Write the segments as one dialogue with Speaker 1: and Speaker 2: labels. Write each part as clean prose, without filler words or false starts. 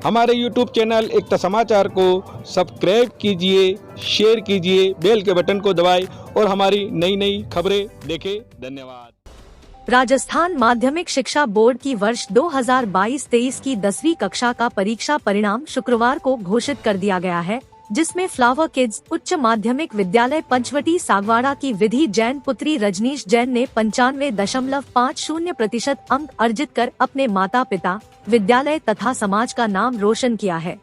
Speaker 1: हमारे YouTube channel एकता समाचार को सब्सक्राइब कीजिए, शेयर कीजिए, बेल के बटन को दबाएं और हमारी नई नई खबरें देखें। धन्यवाद।
Speaker 2: राजस्थान माध्यमिक शिक्षा बोर्ड की वर्ष 2022-23 की 10वीं कक्षा का परीक्षा परिणाम शुक्रवार को घोषित कर दिया गया है, जिसमें फ्लावर किड्स उच्च माध्यमिक विद्यालय पंचवटी सागवाड़ा की विधि जैन पुत्री रजनीश जैन ने 95.50% अंक अर्जित कर अपने माता पिता, विद्यालय तथा समाज का नाम रोशन किया है।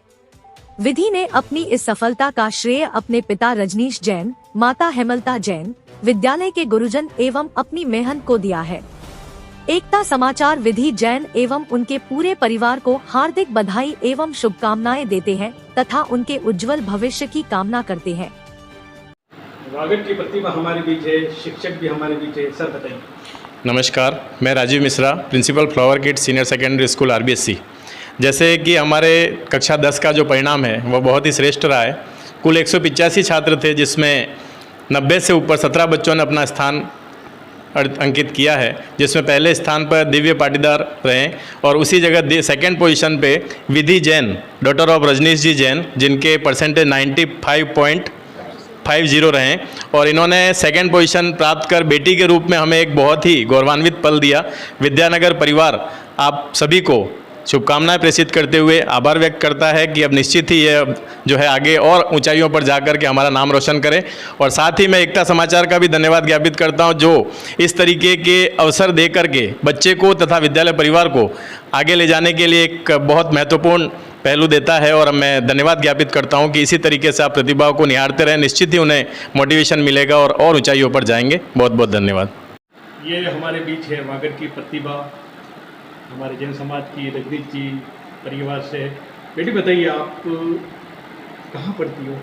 Speaker 2: विधि ने अपनी इस सफलता का श्रेय अपने पिता रजनीश जैन, माता हेमलता जैन, विद्यालय के गुरुजन एवं अपनी मेहनत को दिया है। एकता समाचार विधि जैन एवं उनके पूरे परिवार को हार्दिक बधाई एवं शुभकामनाएं देते हैं तथा उनके उज्जवल भविष्य की कामना करते हैं।
Speaker 1: वागड़ की प्रतिभा हमारे बीच है, शिक्षक भी हमारे बीच है, सर बताइए।
Speaker 3: नमस्कार, मैं Rajeev Mishra, principal Flower Kids senior secondary school RBSC। जैसे कि हमारे कक्षा 10 का जो परिणाम है वह बहुत ही श्रेष्ठ रहा है। कुल 185 छात्र थे, जिसमें 90 से ऊपर 17 बच्चों ने अपना स्थान अंकित किया है, जिसमें पहले स्थान पर दिव्य पाटीदार रहे और उसी जगह सेकंड पोजीशन पे विधि जैन, डॉटर ऑफ रजनीश जी जैन, जिनके परसेंटेज 95.50 रहे और इन्होंने सेकंड पोजीशन प्राप्त कर बेटी के रूप में हमें एक बहुत ही गौरवान्वित पल दिया। विद्यानगर परिवार आप सभी को शुभकामनाएं प्रेषित करते हुए आभार व्यक्त करता है कि अब निश्चित ही यह जो है आगे और ऊंचाइयों पर जाकर के हमारा नाम रोशन करे। और साथ ही मैं एकता समाचार का भी धन्यवाद ज्ञापित करता हूं, जो इस तरीके के अवसर दे करके बच्चे को तथा विद्यालय परिवार को आगे ले जाने के लिए एक बहुत महत्वपूर्ण पहलू देता है। और मैं धन्यवाद ज्ञापित करता हूँ कि इसी तरीके से आप प्रतिभाओं को निहारते रहें, निश्चित ही उन्हें मोटिवेशन मिलेगा और ऊँचाइयों पर जाएंगे। बहुत बहुत धन्यवाद।
Speaker 1: ये हमारे बीच है वागड़ की प्रतिभा, हमारे जैन समाज की रजनीश जी परिवार से। बेटी बताइए, आप कहाँ पढ़ती हो?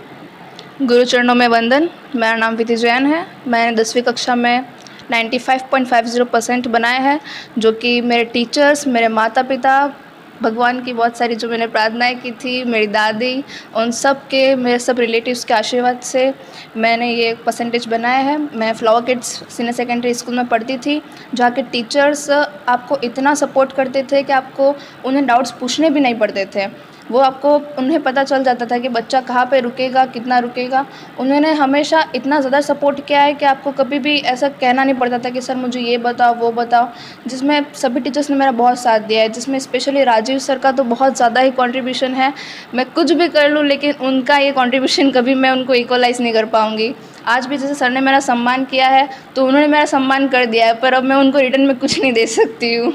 Speaker 4: गुरु चरणों में वंदन। मेरा नाम विधि जैन है। मैंने 10वीं कक्षा में 95.50% बनाए हैं, जो कि मेरे टीचर्स, मेरे माता पिता, भगवान की बहुत सारी जो मैंने प्रार्थनाएं की थी, मेरी दादी, उन सब के, मेरे सब रिलेटिव्स के आशीर्वाद से मैंने ये परसेंटेज बनाया है। मैं flower Kids senior secondary school में पढ़ती थी, जहाँ के टीचर्स आपको इतना सपोर्ट करते थे कि आपको उन्हें डाउट्स पूछने भी नहीं पड़ते थे। वो आपको, उन्हें पता चल जाता था कि बच्चा कहाँ पे रुकेगा, कितना रुकेगा। उन्होंने हमेशा इतना ज़्यादा सपोर्ट किया है कि आपको कभी भी ऐसा कहना नहीं पड़ता था कि सर मुझे ये बताओ, वो बताओ। जिसमें सभी टीचर्स ने मेरा बहुत साथ दिया है, जिसमें स्पेशली राजीव सर का तो बहुत ज़्यादा ही कंट्रीब्यूशन है। मैं कुछ भी कर लूँ, लेकिन उनका ये कंट्रीब्यूशन कभी मैं उनको इक्वलाइज़ नहीं कर पाऊँगी। आज भी जैसे सर ने मेरा सम्मान किया है, तो उन्होंने मेरा सम्मान कर दिया है, पर अब मैं उनको रिटर्न में कुछ नहीं दे सकती हूँ।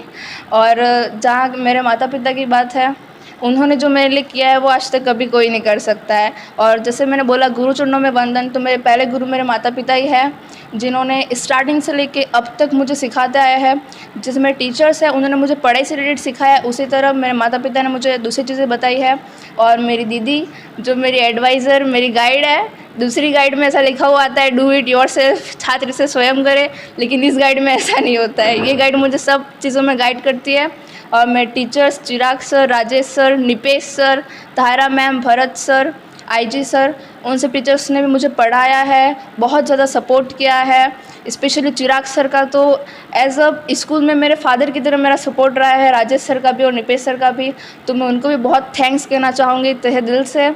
Speaker 4: और जहाँ मेरे माता पिता की बात है, उन्होंने जो मेरे लिए किया है वो आज तक कभी कोई नहीं कर सकता है। और जैसे मैंने बोला गुरु चरणों में वंदन, तो मेरे पहले गुरु मेरे माता पिता ही हैं, जिन्होंने स्टार्टिंग से लेके अब तक मुझे सिखाते आए हैं। जैसे मेरे टीचर्स हैं, उन्होंने मुझे पढ़ाई से रिलेटेड सिखाया है, उसी तरह मेरे माता पिता ने मुझे दूसरी चीज़ें बताई है। और मेरी दीदी जो मेरी एडवाइज़र, मेरी गाइड है, दूसरी गाइड में ऐसा लिखा हुआ आता है डू इट योरसेल्फ, छात्र इसे स्वयं करे, लेकिन इस गाइड में ऐसा नहीं होता है। ये गाइड मुझे सब चीज़ों में गाइड करती है। और मेरे teachers Chirag sir, Rajesh sir, Nipesh sir, Tara ma'am, Bharat sir, IG sir, उन सब टीचर्स ने भी मुझे पढ़ाया है, बहुत ज़्यादा सपोर्ट किया है। स्पेशली चिराग सर का तो एज अ स्कूल में मेरे फादर की तरह मेरा सपोर्ट रहा है, राजेश सर का भी और निपेश सर का भी। तो मैं उनको भी बहुत थैंक्स कहना चाहूँगी तहे दिल से।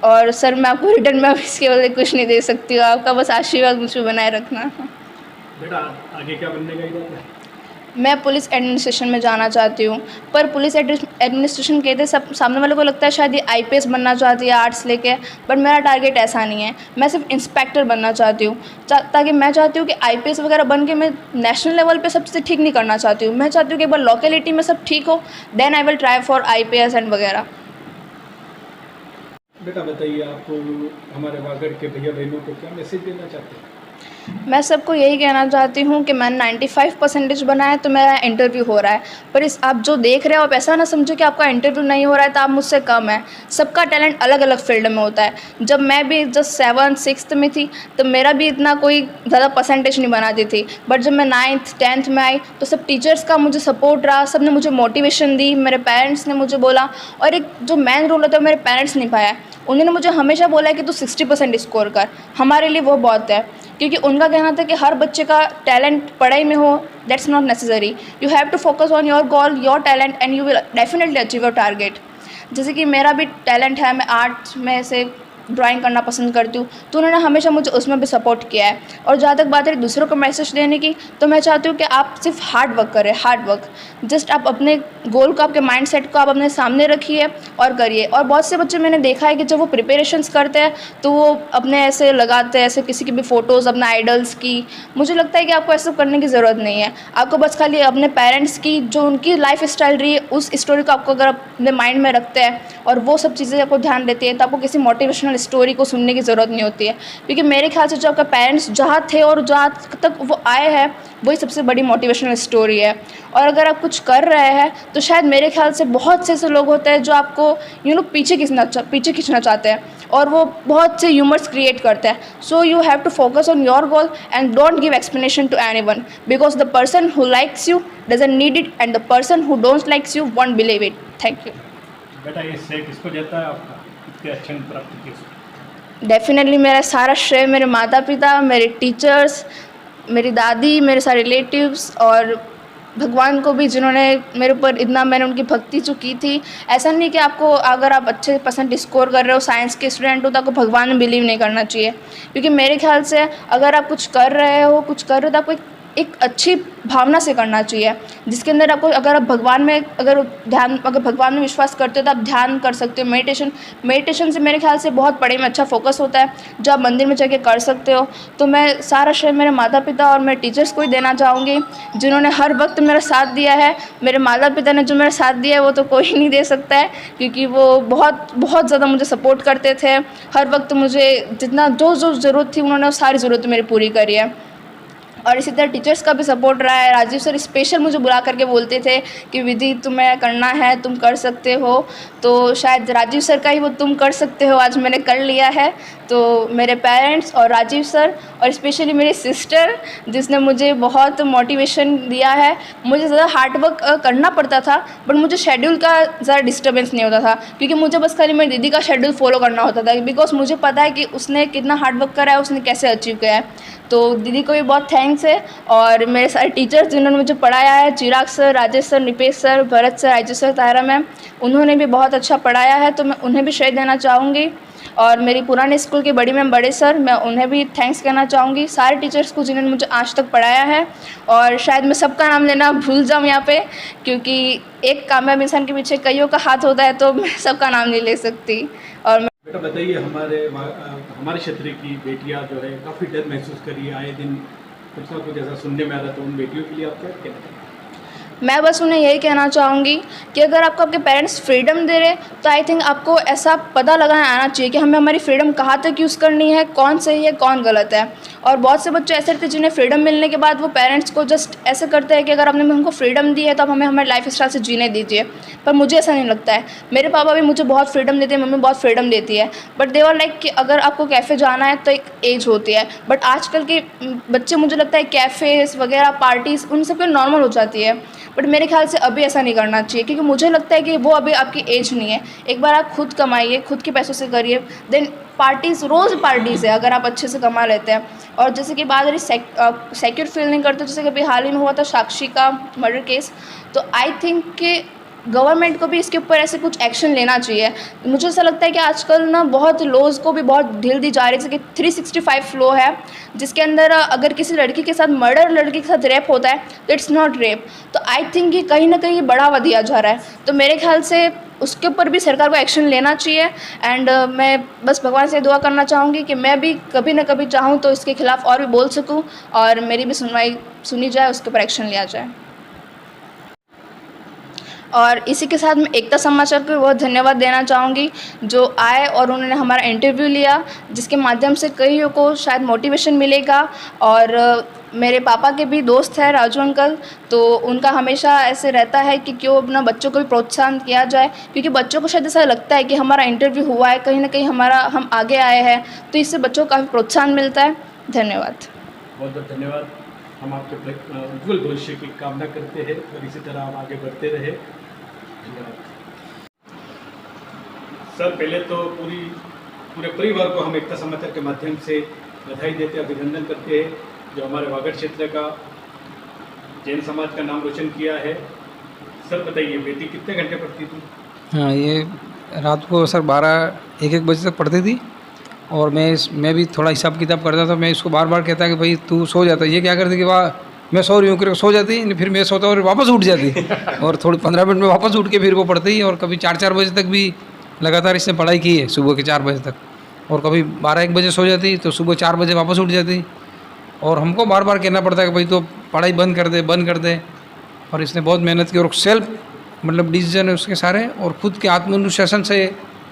Speaker 4: और सर मैं आपको रिटर्न में अब इसके बदले कुछ नहीं दे सकती हूँ, आपका बस आशीर्वाद मुझे बनाए रखना।
Speaker 1: बेटा आगे क्या बनने का इरादा है?
Speaker 4: मैं पुलिस एडमिनिस्ट्रेशन में जाना चाहती हूँ, पर पुलिस एडमिनिस्ट्रेशन कहते सब सामने वाले को लगता है शायद ये IPS बनना चाहती है आर्ट्स लेके, बट मेरा टारगेट ऐसा नहीं है। मैं सिर्फ इंस्पेक्टर बनना चाहती हूँ, ताकि मैं चाहती हूँ कि IPS वगैरह बन के मैं नेशनल लेवल पे सब चीज़ें ठीक नहीं करना चाहती हूँ। मैं चाहती हूँ कि एक बार लोकेलिटी में सब ठीक हो, then I will try for IPS and वगैरह।
Speaker 1: बेटा बताइए, आप हमारे वागड़ के भैया बहनों को क्या मैसेज देना चाहते हैं?
Speaker 4: मैं सबको यही कहना चाहती हूँ कि मैंने 95% बनाया तो मेरा इंटरव्यू हो रहा है, पर इस आप जो देख रहे हो आप ऐसा ना समझो कि आपका इंटरव्यू नहीं हो रहा है तो आप मुझसे कम है। सबका टैलेंट अलग अलग फील्ड में होता है। जब मैं भी जस्ट 7th 6th में थी तो मेरा भी इतना कोई ज़्यादा परसेंटेज नहीं बनाती थी, बट जब मैं 9th 10th में आई तो सब टीचर्स का मुझे सपोर्ट रहा, सब ने मुझे मोटिवेशन दी, मेरे पेरेंट्स ने मुझे बोला। और एक जो मेन रोल होता है मेरे पेरेंट्स निभाया। उन्होंने मुझे हमेशा बोला है कि तू 60% स्कोर कर। हमारे लिए वो बहुत है, क्योंकि उनका कहना था कि हर बच्चे का टैलेंट पढ़ाई में हो, that's not necessary. You have to focus on your goal, your talent, and you will definitely achieve your target. जैसे कि मेरा भी टैलेंट है, मैं आर्ट में से ड्राइंग करना पसंद करती हूँ, तो उन्होंने हमेशा मुझे उसमें भी सपोर्ट किया है। और जहाँ तक बात है दूसरों को मैसेज देने की, तो मैं चाहती हूँ कि आप सिर्फ हार्ड वर्क करें, हार्ड वर्क। जस्ट आप अपने गोल को, आपके माइंडसेट को आप अपने सामने रखिए और करिए। और बहुत से बच्चे मैंने देखा है कि जब वो प्रिपरेशंस करते हैं तो वो अपने ऐसे लगाते हैं, ऐसे किसी की भी फ़ोटोज़ अपने आइडल्स की। मुझे लगता है कि आपको ऐसा करने की ज़रूरत नहीं है। आपको बस खाली अपने पेरेंट्स की जो उनकी लाइफ स्टाइल रही है उस स्टोरी को आपको अगर अपने माइंड में रखते हैं और वो सब चीज़ें आपको ध्यान देती है, तो आपको किसी मोटिवेशनल स्टोरी को सुनने की ज़रूरत नहीं होती है। क्योंकि मेरे ख्याल से जो आपका पेरेंट्स जहाँ थे और जहाँ तक वो आए हैं वही सबसे बड़ी मोटिवेशनल स्टोरी है। और अगर आप कुछ कर रहे हैं तो शायद मेरे ख्याल से बहुत से ऐसे लोग होते हैं जो आपको पीछे खींचना चाहते हैं और वो बहुत से ह्यूमर्स क्रिएट करते हैं। So you have to focus on your goal and don't give explanation to anyone, because the person who likes you doesn't need it and the person who don't likes you won't believe it. Thank you.
Speaker 1: बेटा ये श्रेय किसको जाता है आपका, इतने अच्छे अंक प्राप्त किए?
Speaker 4: डेफिनेटली मेरा सारा श्रेय मेरे माता पिता, मेरे टीचर्स, मेरी दादी, मेरे सारे रिलेटिव्स और भगवान को भी, जिन्होंने मेरे ऊपर इतना, मैंने उनकी भक्ति जो की थी। ऐसा नहीं कि आपको, अगर आप अच्छे परसेंट स्कोर कर रहे हो, साइंस के स्टूडेंट हो, तो आपको भगवान में बिलीव नहीं करना चाहिए। क्योंकि मेरे ख्याल से अगर आप कुछ कर रहे हो तो आपको एक अच्छी भावना से करना चाहिए, जिसके अंदर आपको, अगर आप भगवान में अगर भगवान में विश्वास करते हो तो आप ध्यान कर सकते हो। मेडिटेशन से मेरे ख्याल से बहुत पढ़ाई में अच्छा फोकस होता है, जो आप मंदिर में जाके कर सकते हो। तो मैं सारा श्रेय मेरे माता पिता और मेरे टीचर्स को ही देना चाहूँगी, जिन्होंने हर वक्त मेरा साथ दिया है। मेरे माता पिता ने जो मेरा साथ दिया है वो तो कोई नहीं दे सकता है, क्योंकि वो बहुत बहुत ज़्यादा मुझे सपोर्ट करते थे। हर वक्त मुझे जितना जो ज़रूरत थी उन्होंने सारी ज़रूरत मेरी पूरी करी है। और इसी तरह टीचर्स का भी सपोर्ट रहा है। राजीव सर स्पेशल मुझे बुला करके बोलते थे कि विधि तुम्हें करना है, तुम कर सकते हो। तो शायद राजीव सर का ही वो तुम कर सकते हो आज मैंने कर लिया है। तो मेरे पेरेंट्स और राजीव सर और स्पेशली मेरी सिस्टर, जिसने मुझे बहुत मोटिवेशन दिया है। मुझे ज़्यादा हार्ड वर्क करना पड़ता था, बट मुझे शेड्यूल का ज़्यादा डिस्टर्बेंस नहीं होता था, क्योंकि मुझे बस खाली मेरी दीदी का शेड्यूल फॉलो करना होता था, बिकॉज मुझे पता है कि उसने कितना हार्ड वर्क करा है, उसने कैसे अचीव किया है। तो दीदी को भी बहुत थैंक्स है। और मेरे सारे टीचर्स जिन्होंने मुझे पढ़ाया है, Chirag sir, Rajesh sir, Nipesh sir, Bharat sir, आयजू सर, तायरा मैम, उन्होंने भी बहुत अच्छा पढ़ाया है, तो मैं उन्हें भी श्रेय देना चाहूँगी। और मेरी पुराने स्कूल के बड़ी मैम, बड़े सर, मैं उन्हें भी थैंक्स कहना चाहूँगी। सारे टीचर्स को जिन्होंने मुझे आज तक पढ़ाया है। और शायद मैं सबका नाम लेना भूल जाऊँ यहाँ पे, क्योंकि एक कामयाब इंसान के पीछे कईयों का हाथ होता है, तो मैं सबका नाम नहीं ले सकती। और
Speaker 1: बेटा बताइए, हमारे क्षेत्र की बेटियां जो है काफ़ी डर महसूस कर रही है, आए दिन कुछ ना कुछ ऐसा सुनने में आ रहा, तो उन बेटियों के लिए आप क्या कहना चाहेंगे?
Speaker 4: मैं बस उन्हें यही कहना चाहूँगी कि अगर आपको आपके पेरेंट्स फ्रीडम दे रहे, तो आई थिंक आपको ऐसा पता लगाना आना चाहिए कि हमें हमारी फ्रीडम कहाँ तक यूज़ करनी है, कौन सही है, कौन गलत है। और बहुत से बच्चे ऐसे रहते हैं जिन्हें फ्रीडम मिलने के बाद वो पेरेंट्स को जस्ट ऐसे करते हैं कि अगर आपने हमको फ्रीडम दी है तो आप हमें हमारे लाइफ स्टाइल से जीने दीजिए। पर मुझे ऐसा नहीं लगता है। मेरे पापा भी मुझे बहुत फ्रीडम देते हैं, मम्मी बहुत फ्रीडम देती है, बट दे आर लाइक कि अगर आपको कैफ़े जाना है तो एक एज होती है। बट आजकल के बच्चे, मुझे लगता है कैफ़ेज़ वगैरह, पार्टीज़, उन सब पे नॉर्मल हो जाती है। बट मेरे ख्याल से अभी ऐसा नहीं करना चाहिए, क्योंकि मुझे लगता है कि वो अभी आपकी एज नहीं है। एक बार आप खुद कमाइए, खुद के पैसों से करिए, देन पार्टीज़, रोज़ पार्टीज़ है अगर आप अच्छे से कमा लेते हैं। और जैसे कि बात रही सिक्योर फील नहीं करते, जैसे कि अभी हाल ही में हुआ था साक्षी का मर्डर केस, तो आई थिंक कि गवर्नमेंट को भी इसके ऊपर ऐसे कुछ एक्शन लेना चाहिए। मुझे ऐसा लगता है कि आजकल ना बहुत लॉज को भी बहुत ढील दी जा रही है। जैसे कि 365 लॉ है, जिसके अंदर अगर किसी लड़की के साथ मर्डर, लड़की के साथ रेप होता है तो इट्स नॉट रेप। तो आई थिंक ये कहीं ना कहीं बढ़ावा दिया जा रहा है। तो मेरे ख्याल से उसके ऊपर भी सरकार को एक्शन लेना चाहिए। एंड मैं बस भगवान से दुआ करना चाहूँगी कि मैं भी कभी ना कभी चाहूँ तो इसके खिलाफ़ और भी बोल सकूँ और मेरी भी सुनवाई सुनी जाए, उसके ऊपर एक्शन लिया जाए। और इसी के साथ मैं एकता समाचार को बहुत धन्यवाद देना चाहूँगी, जो आए और उन्होंने हमारा इंटरव्यू लिया, जिसके माध्यम से कईयों को शायद मोटिवेशन मिलेगा। और मेरे पापा के भी दोस्त हैं राजू अंकल, तो उनका हमेशा ऐसे रहता है कि क्यों अपना बच्चों को भी प्रोत्साहन किया जाए, क्योंकि बच्चों को शायद ऐसा लगता है कि हमारा इंटरव्यू हुआ है, कहीं ना कहीं हम आगे आए हैं, तो इससे बच्चों को काफ़ी प्रोत्साहन मिलता है। धन्यवाद।
Speaker 1: बहुत बहुत धन्यवाद। हम आपके उज्ज्वल भविष्य की कामना करते हैं और इसी तरह आप आगे बढ़ते रहे। धन्यवाद सर। पहले तो पूरे परिवार को हम एकता समाचार के माध्यम से बधाई देते, अभिनंदन करते हैं, जो हमारे वागड़ क्षेत्र का जैन समाज का नाम रोशन किया है। सर बताइए, बेटी कितने घंटे पढ़ती थी?
Speaker 5: हाँ, ये रात को सर 12-1 बजे तक पढ़ती थी और मैं भी थोड़ा हिसाब किताब करता था। मैं इसको बार बार कहता कि भाई तू सो जाता। ये क्या करती कि वाह मैं सो रही हूँ करके सो जाती, फिर मैं सोता और वापस उठ जाती और थोड़ी 15 मिनट में वापस उठ के फिर वो पढ़ती। और कभी 4-4 बजे तक भी लगातार इसने पढ़ाई की है, सुबह के 4 बजे तक। और कभी 12-1 बजे सो जाती तो सुबह 4 बजे वापस उठ जाती। और हमको बार बार कहना पड़ता है कि भाई तो पढ़ाई बंद कर दे। और इसने बहुत मेहनत की और सेल्फ मतलब डिसीजन है उसके सारे, और खुद के आत्मानुशासन से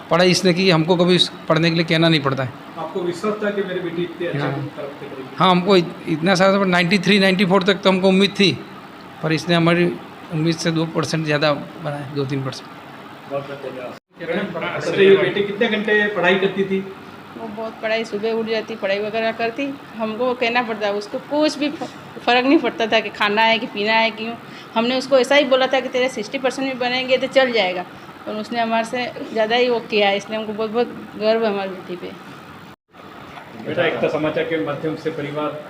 Speaker 5: पढ़ाई इसने की। हमको कभी पढ़ने के लिए कहना नहीं पड़ता है।
Speaker 1: आपको विश्वास था कि मेरी बेटी इतने अच्छे प्राप्त करेगी?
Speaker 5: हाँ, हमको इतना सारा 93-94 तक तो हमको उम्मीद थी, पर इसने हमारी उम्मीद से 2% ज़्यादा बनाया, 2-3%।
Speaker 1: बहुत बहुत धन्यवाद। बताइए बेटी कितने घंटे पढ़ाई करती थी?
Speaker 6: वो बहुत पढ़ाई, सुबह उठ जाती, पढ़ाई वगैरह करती। हमको कहना पड़ता, उसको कुछ भी फ़र्क नहीं पड़ता था कि खाना है कि पीना है क्यों। हमने उसको ऐसा ही बोला था कि तेरे 60% भी बनेंगे तो चल जाएगा, और उसने हमारे से ज़्यादा ही वो किया है। इसलिए हमको बहुत बहुत गर्व है हमारी बेटी पे।
Speaker 1: बेटा, एकता समाचार के माध्यम से परिवार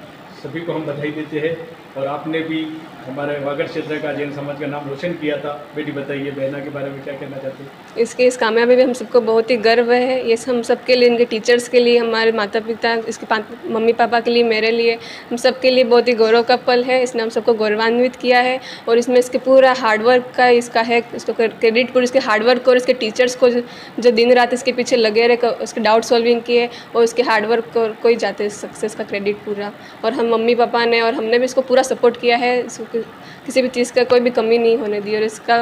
Speaker 1: सभी को हम बधाई देते हैं, और आपने भी हमारे वागड़ क्षेत्र का जैन समाज का नाम रोशन किया था। बेटी बताइए बहना के बारे में क्या कहना चाहती हैं?
Speaker 7: इस कामयाबी में हम सबको बहुत ही गर्व है। ये हम सबके लिए, इनके टीचर्स के लिए, हमारे माता पिता, इसके मम्मी पापा के लिए, मेरे लिए, हम सबके लिए बहुत ही गौरव का पल है। इसने हम सबको गौरवान्वित किया है, और इसमें इसके पूरा हार्डवर्क का इसका है, इसको क्रेडिट पूरा इसके हार्डवर्क और इसके टीचर्स को जो दिन रात इसके पीछे लगे रहे, उसके डाउट सॉल्विंग किए, और इसके हार्डवर्क को ही जाते सक्सेस का क्रेडिट पूरा। और हम मम्मी पापा ने और हमने भी इसको पूरा सपोर्ट किया है, किसी भी चीज़ का कोई भी कमी नहीं होने दी, और इसका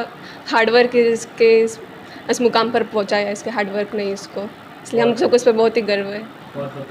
Speaker 7: हार्डवर्क इसके इस मुकाम पर पहुंचाया, इसके हार्डवर्क ने इसको। इसलिए हम सबको इस पर बहुत ही गर्व है।
Speaker 1: बहुत बहुत